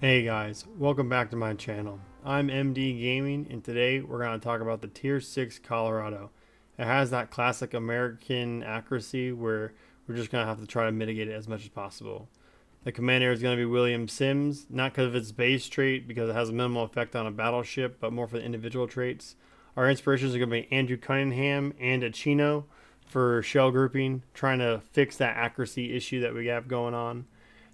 Hey guys, welcome back to my channel. I'm MD Gaming and today we're going to talk about the Tier 6 Colorado. It has that classic American accuracy where we're just going to have to try to mitigate it as much as possible. The commander is going to be William Sims, not because of its base trait because it has a minimal effect on a battleship, but more for the individual traits. Our inspirations are going to be Andrew Cunningham and Achino for shell grouping, trying to fix that accuracy issue that we have going on.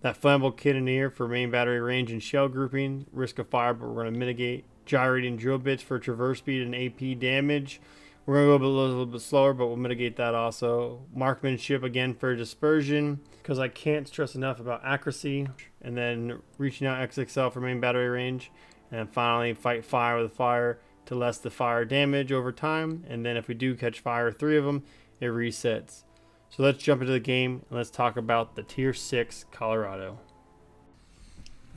That flammable cannoneer for main battery range and shell grouping, risk of fire, but we're going to mitigate. Gyrating drill bits for traverse speed and AP damage. We're going to go a little bit slower, but we'll mitigate that also. Marksmanship again for dispersion, because I can't stress enough about accuracy. And then reaching out XXL for main battery range. And finally, fight fire with fire to less the fire damage over time. And then if we do catch fire, 3 of them, it resets. So let's jump into the game and let's talk about the Tier 6 Colorado.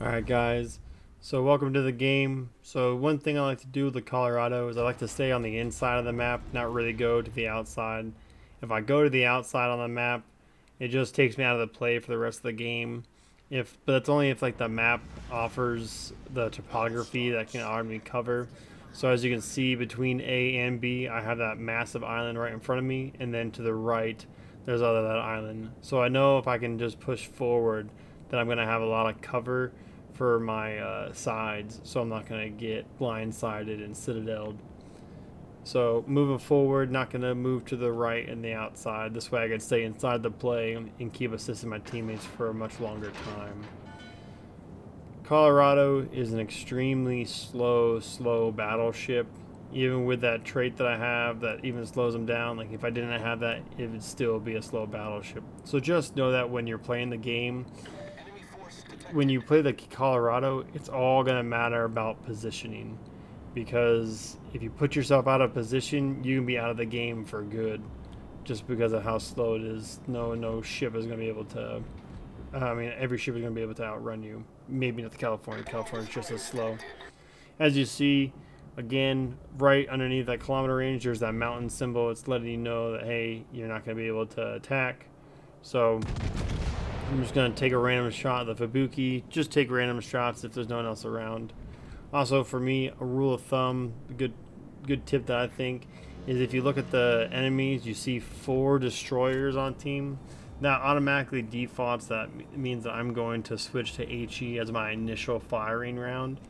Alright guys, so welcome to the game. So one thing I like to do with the Colorado is I like to stay on the inside of the map, not really go to the outside. If I go to the outside on the map, it just takes me out of the play for the rest of the game. But that's only if like the map offers the topography that can automatically cover. So as you can see between A and B, I have that massive island right in front of me, and then to the right there's that island. So I know if I can just push forward that I'm going to have a lot of cover for my sides, so I'm not going to get blindsided and citadeled. So moving forward, not going to move to the right and the outside. This way I can stay inside the play and keep assisting my teammates for a much longer time. Colorado is an extremely slow battleship. Even with that trait that I have that even slows them down, like if I didn't have that, it would still be a slow battleship. So just know that when you're playing the game, when you play the Colorado, it's all going to matter about positioning. Because if you put yourself out of position, you can be out of the game for good. Just because of how slow it is. No ship is going to be able to... every ship is going to be able to outrun you. Maybe not the California. California's just as slow. As you see, again, right underneath that kilometer range, there's that mountain symbol. It's letting you know that, hey, you're not going to be able to attack. So I'm just going to take a random shot at the Fubuki. Just take random shots if there's no one else around. Also, for me, a rule of thumb, a good tip that I think, is if you look at the enemies, you see 4 destroyers on team. That automatically defaults. That means that I'm going to switch to HE as my initial firing round.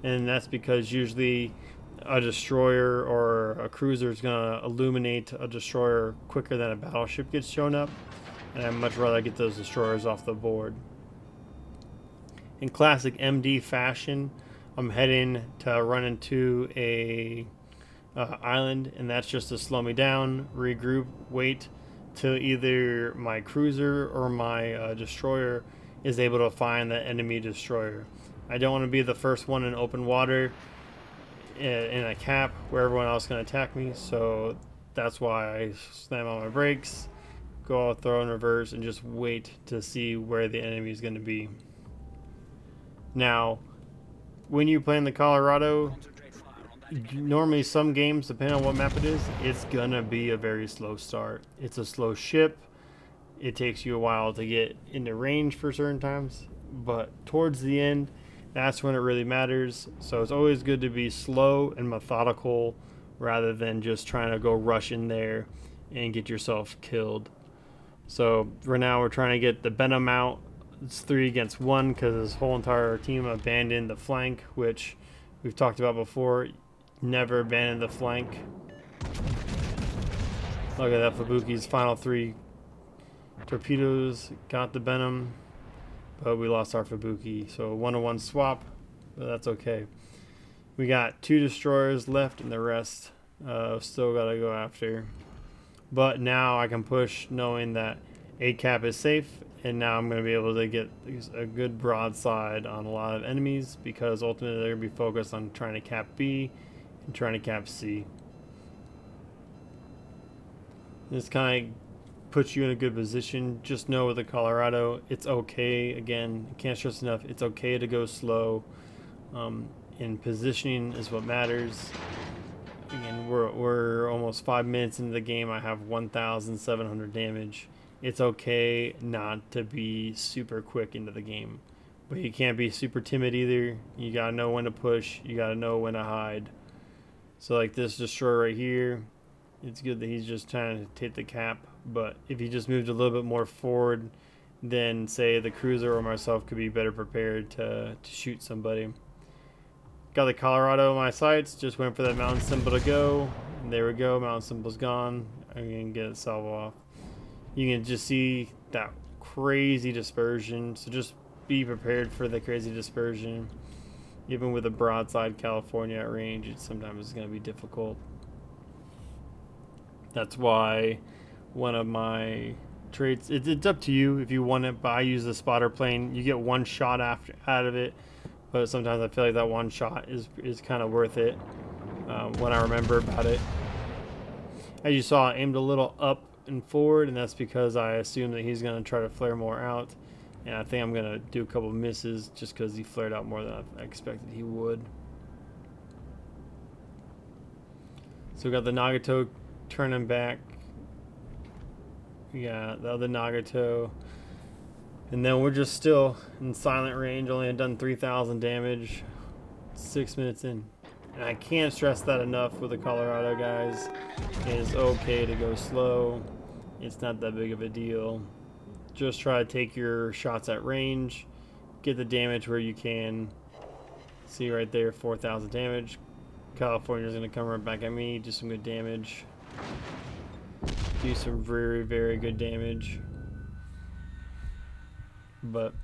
And that's because usually a destroyer or a cruiser is going to illuminate a destroyer quicker than a battleship gets shown up, and I'd much rather get those destroyers off the board. In classic MD fashion, I'm heading to run into a island, and that's just to slow me down, regroup, wait till either my cruiser or my destroyer is able to find the enemy destroyer. I don't want to be the first one in open water in a cap where everyone else can attack me, so that's why I slam on my brakes, go out, throw in reverse, and just wait to see where the enemy is going to be. Now, when you play in the Colorado, normally some games, depending on what map it is, it's going to be a very slow start. It's a slow ship. It takes you a while to get into range for certain times, but towards the end, that's when it really matters. So it's always good to be slow and methodical rather than just trying to go rush in there and get yourself killed. So for now, we're trying to get the Venom out. It's 3 against 1 because his whole entire team abandoned the flank, which we've talked about before. Never abandon the flank. Look at that, Fubuki's final 3 torpedoes got the Venom. But we lost our Fubuki, so 1-1 swap, but that's okay. We got 2 destroyers left, and the rest still gotta go after. But now I can push knowing that A cap is safe, and now I'm gonna be able to get a good broadside on a lot of enemies because ultimately they're gonna be focused on trying to cap B and trying to cap C. This kind of puts you in a good position. Just know with the Colorado, it's okay. Again, can't stress enough, it's okay to go slow. And positioning is what matters. Again, we're almost 5 minutes into the game. I have 1,700 damage. It's okay not to be super quick into the game. but you can't be super timid either. You gotta know when to push. You gotta know when to hide. So like this destroyer right here, it's good that he's just trying to take the cap. But if he just moved a little bit more forward, then say the cruiser or myself could be better prepared to shoot somebody. Got the Colorado in my sights. Just went for that mountain symbol to go. And there we go. Mountain symbol's gone. I can get it salvo off. You can just see that crazy dispersion. So just be prepared for the crazy dispersion. Even with a broadside California at range, it sometimes is going to be difficult. That's why one of my traits, it's up to you if you want it, but I use the spotter plane. You get one shot out of it, but sometimes I feel like that one shot is kind of worth it when I remember about it. As you saw, I aimed a little up and forward, and that's because I assume that he's going to try to flare more out. And I think I'm going to do a couple misses just because he flared out more than I expected he would. So we got the Nagato turning back. We got the other Nagato. And then we're just still in silent range. Only had done 3,000 damage. 6 minutes in. And I can't stress that enough with the Colorado guys. It is okay to go slow. It's not that big of a deal. Just try to take your shots at range, get the damage where you can. See right there, 4,000 damage. California's gonna come right back at me, do some good damage. Do some very, very good damage. But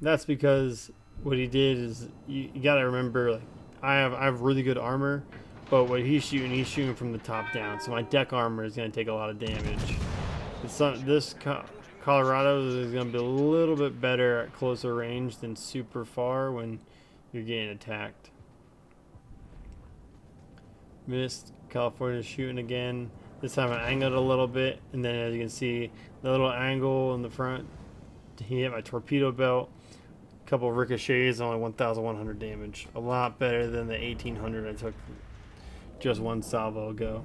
that's because what he did is, you gotta remember, like, I have really good armor, but what he's shooting from the top down. So my deck armor is gonna take a lot of damage. This Colorado is going to be a little bit better at closer range than super far when you're getting attacked. Missed. California's shooting again. This time I angled a little bit, and then as you can see, the little angle in the front, he hit my torpedo belt. A couple of ricochets, only 1,100 damage. A lot better than the 1,800 I took just one salvo ago.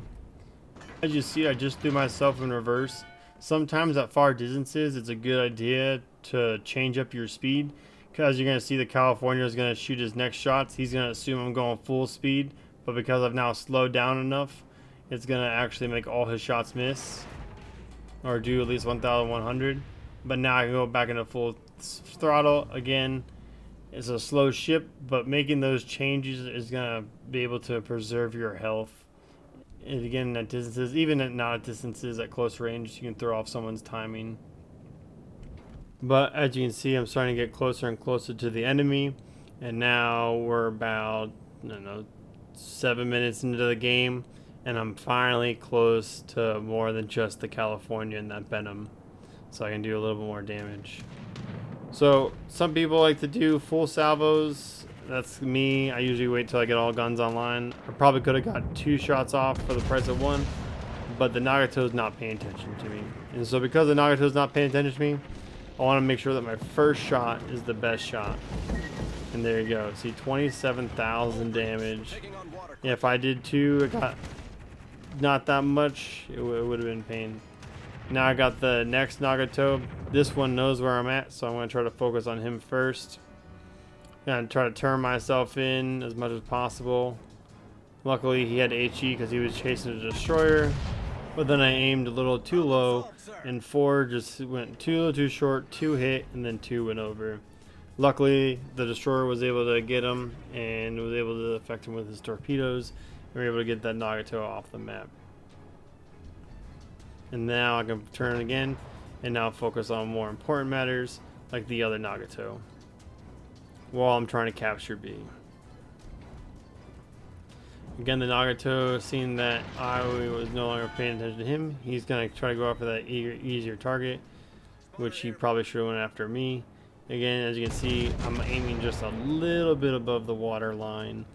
As you see, I just threw myself in reverse. Sometimes at far distances, it's a good idea to change up your speed, because you're going to see the California is going to shoot his next shots. He's going to assume I'm going full speed, but because I've now slowed down enough, it's going to actually make all his shots miss, or do at least 1,100. But now I can go back into full throttle again. It's a slow ship, but making those changes is going to be able to preserve your health. And again, at distances, even at not at distances, at close range, you can throw off someone's timing. But as you can see, I'm starting to get closer and closer to the enemy. And now we're about, I don't know, 7 minutes into the game. And I'm finally close to more than just the California and that Venom. So I can do a little bit more damage. So some people like to do full salvos. That's me. I usually wait till I get all guns online. I probably could have got 2 shots off for the price of 1, but the Nagato's not paying attention to me. And so because the Nagato's not paying attention to me, I want to make sure that my first shot is the best shot. And there you go. See, 27,000 damage. Yeah, if I did 2, I got not that much. It would have been pain. Now I got the next Nagato. This one knows where I'm at, so I'm going to try to focus on him first. And try to turn myself in as much as possible. Luckily, he had HE because he was chasing a destroyer. But then I aimed a little too low, and 4 just went too short, 2 hit, and then 2 went over. Luckily, the destroyer was able to get him and was able to affect him with his torpedoes. And we were able to get that Nagato off the map. And now I can turn again and now focus on more important matters like the other Nagato, while I'm trying to capture B. Again, the Nagato, seeing that I was no longer paying attention to him, he's going to try to go after that easier target, which he probably should have went after me. Again, as you can see, I'm aiming just a little bit above the water line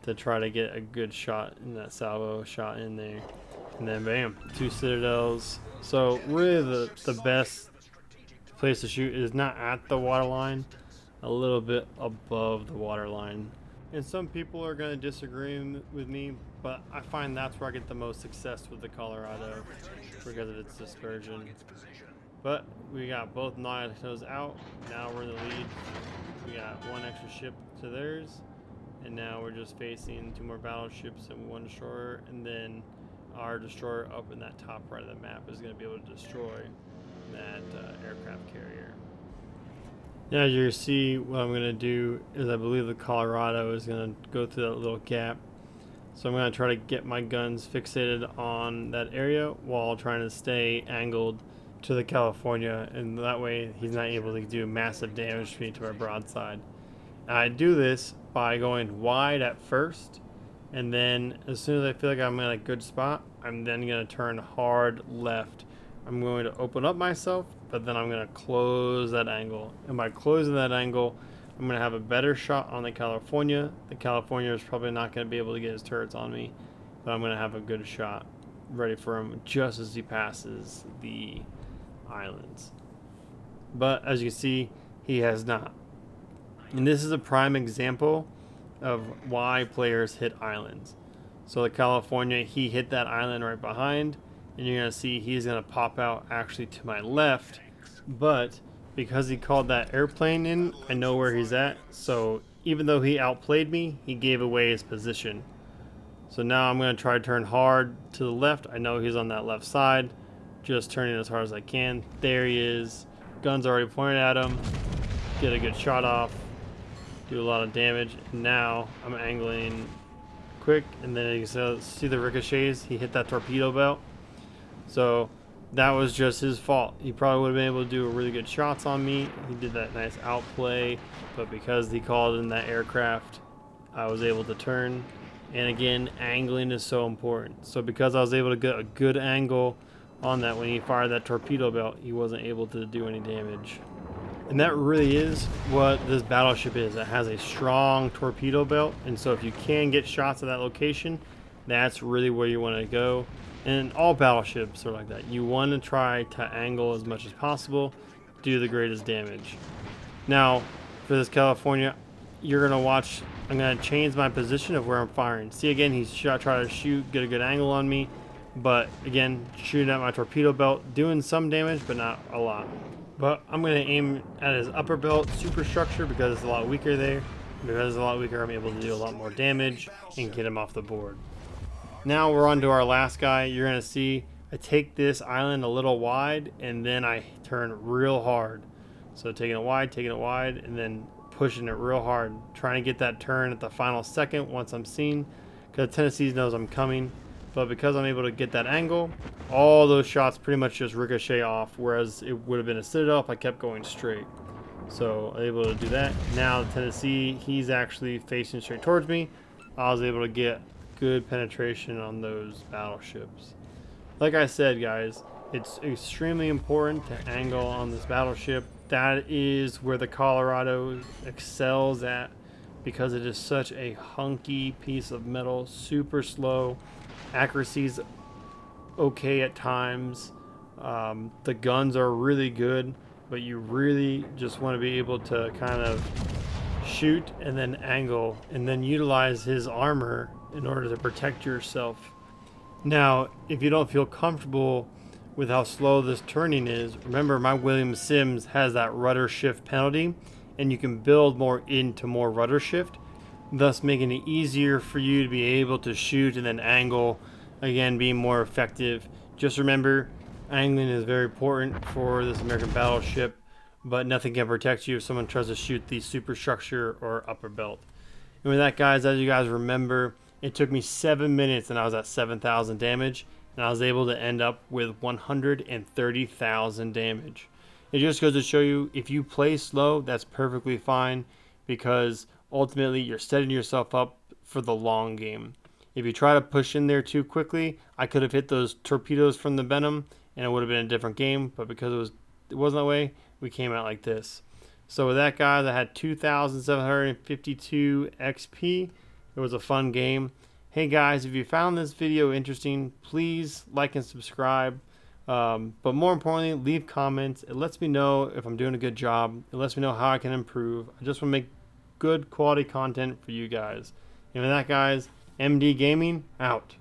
to try to get a good shot in that salvo shot in there. And then bam, 2 citadels. So really the best place to shoot is not at the water line, a little bit above the water line. And some people are going to disagree with me, but I find that's where I get the most success with the Colorado because of its dispersion. But we got both NATOs out. Now we're in the lead. We got one extra ship to theirs. And now we're just facing 2 more battleships and 1 destroyer. And then our destroyer up in that top right of the map is going to be able to destroy that aircraft carrier. Now you see what I'm going to do is I believe the Colorado is going to go through that little gap. So I'm going to try to get my guns fixated on that area while trying to stay angled to the California, and that way he's not able to do massive damage to me to my broadside. I do this by going wide at first, and then as soon as I feel like I'm in a good spot, I'm then going to turn hard left. I'm going to open up myself, but then I'm going to close that angle. And by closing that angle, I'm going to have a better shot on the California. The California is probably not going to be able to get his turrets on me, but I'm going to have a good shot ready for him just as he passes the islands. But as you can see, he has not. And this is a prime example of why players hit islands. So the California, he hit that island right behind, and you're going to see he's going to pop out actually to my left, but because he called that airplane in, I know where he's at. So even though he outplayed me, he gave away his position. So now I'm going to try to turn hard to the left. I know he's on that left side. Just turning as hard as I can. There he is. Gun's already pointed at him. Get a good shot off. Do a lot of damage. And now I'm angling quick. And then you can see the ricochets. He hit that torpedo belt. So that was just his fault. He probably would have been able to do really good shots on me. He did that nice outplay. But because he called in that aircraft, I was able to turn. And again, angling is so important. So because I was able to get a good angle on that when he fired that torpedo belt, he wasn't able to do any damage. And that really is what this battleship is. It has a strong torpedo belt, and so if you can get shots at that location, that's really where you want to go. And all battleships are like that. You want to try to angle as much as possible, do the greatest damage. Now for this California, you're gonna watch, I'm gonna change my position of where I'm firing. See, again, he's trying to shoot, get a good angle on me. But again, shooting at my torpedo belt, doing some damage, but not a lot. But I'm going to aim at his upper belt superstructure because it's a lot weaker there. Because it's a lot weaker, I'm able to do a lot more damage and get him off the board. Now we're on to our last guy. You're going to see I take this island a little wide, and then I turn real hard. So taking it wide, and then pushing it real hard. Trying to get that turn at the final second once I'm seen. Because Tennessee knows I'm coming. But because I'm able to get that angle, all those shots pretty much just ricochet off, whereas it would have been a citadel if I kept going straight. So I'm able to do that. Now Tennessee, he's actually facing straight towards me. I was able to get good penetration on those battleships. Like I said, guys, it's extremely important to angle on this battleship. That is where the Colorado excels at, because it is such a hunky piece of metal, super slow. Accuracy's okay at times. The guns are really good, but you really just want to be able to kind of shoot and then angle and then utilize his armor in order to protect yourself. Now, if you don't feel comfortable with how slow this turning is, remember my William Sims has that rudder shift penalty, and you can build more into more rudder shift, thus making it easier for you to be able to shoot and then angle, again being more effective. Just remember, angling is very important for this American battleship, but nothing can protect you if someone tries to shoot the superstructure or upper belt. And with that, guys, as you guys remember, it took me 7 minutes and I was at 7,000 damage, and I was able to end up with 130,000 damage. It just goes to show you, if you play slow, that's perfectly fine, because ultimately you're setting yourself up for the long game. If you try to push in there too quickly, I could have hit those torpedoes from the Venom and it would have been a different game, but because it wasn't that way, we came out like this. So with that, guys, I had 2,752 XP. It was a fun game. Hey guys, if you found this video interesting, please like and subscribe. But more importantly, leave comments. It lets me know if I'm doing a good job. It lets me know how I can improve. I just want to make good quality content for you guys. And with that, guys, MD Gaming out.